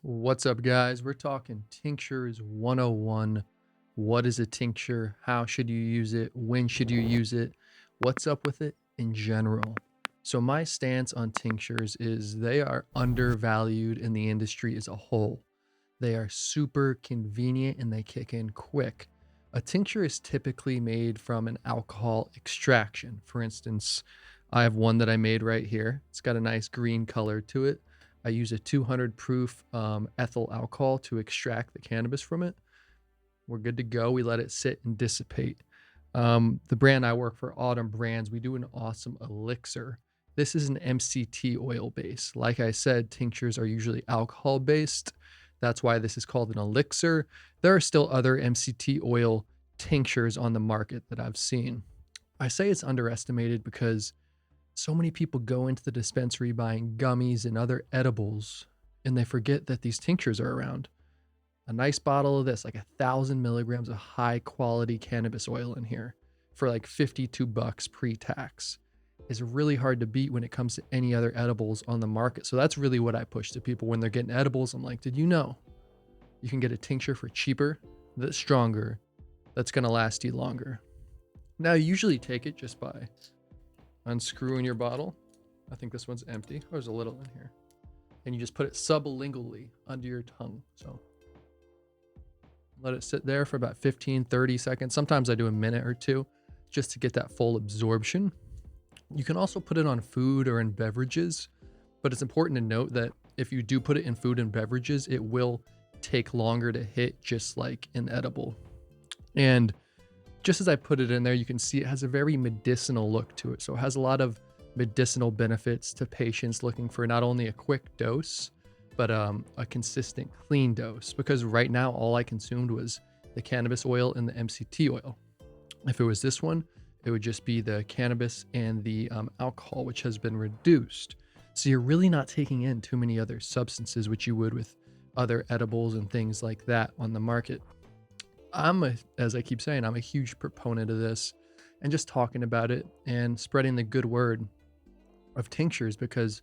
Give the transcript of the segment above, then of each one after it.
What's up, guys? We're talking tinctures 101. What is a tincture? How should you use it? When should you use it? What's up with it in general? So, my stance on tinctures is they are undervalued in the industry as a whole. They are super convenient and they kick in quick. A tincture is typically made from an alcohol extraction. For instance, I have one that I made right here. It's got a nice green color to it. I use a 200 proof ethyl alcohol to extract the cannabis from it. We're good to go. We let it sit and dissipate. The brand I work for, Autumn Brands, we do an awesome elixir. This is an MCT oil base. Like I said, tinctures are usually alcohol based. That's why this is called an elixir. There are still other MCT oil tinctures on the market that I've seen. I say it's underestimated because so many people go into the dispensary buying gummies and other edibles, and they forget that these tinctures are around. A nice bottle of this, like 1,000 milligrams of high quality cannabis oil in here for like $52 pre-tax, is really hard to beat when it comes to any other edibles on the market. So that's really what I push to people when they're getting edibles. I'm like, did you know you can get a tincture for cheaper, that's stronger, that's going to last you longer? Now, you usually take it just by unscrewing your bottle. I think this one's empty. There's a little in here. And you just put it sublingually under your tongue. So let it sit there for about 15, 30 seconds. Sometimes I do a minute or two just to get that full absorption. You can also put it on food or in beverages, but it's important to note that if you do put it in food and beverages, it will take longer to hit, just like an edible. And just as I put it in there, you can see it has a very medicinal look to it. So it has a lot of medicinal benefits to patients looking for not only a quick dose, but a consistent, clean dose. Because right now, all I consumed was the cannabis oil and the MCT oil. If it was this one, it would just be the cannabis and the alcohol, which has been reduced. So you're really not taking in too many other substances, which you would with other edibles and things like that on the market. As I keep saying, I'm a huge proponent of this and just talking about it and spreading the good word of tinctures because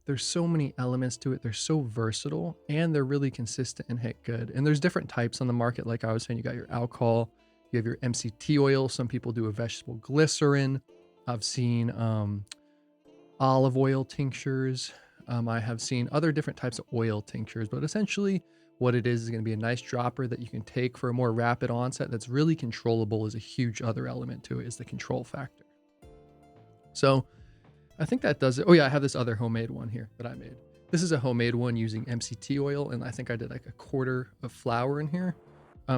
there's so many elements to it. They're so versatile and they're really consistent and hit good. And there's different types on the market. Like I was saying, you got your alcohol, you have your MCT oil. Some people do a vegetable glycerin. I've seen olive oil tinctures. I have seen other different types of oil tinctures, but essentially what it is going to be a nice dropper that you can take for a more rapid onset that's really controllable. Is a huge other element to it, is the control factor. So I think that does it. Oh yeah, I have this other homemade one here that I made. This is a homemade one using MCT oil, and I think I did like a quarter of flour in here.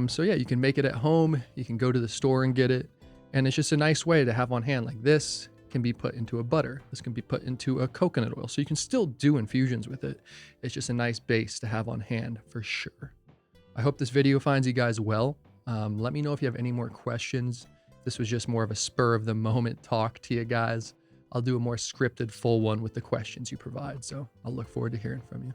So yeah, you can make it at home. You can go to the store and get it, and it's just a nice way to have on hand. Like this can be put into a butter. This can be put into a coconut oil. So you can still do infusions with it. It's just a nice base to have on hand for sure. I hope this video finds you guys well. Let me know if you have any more questions. This was just more of a spur of the moment talk to you guys. I'll do a more scripted full one with the questions you provide. So I'll look forward to hearing from you.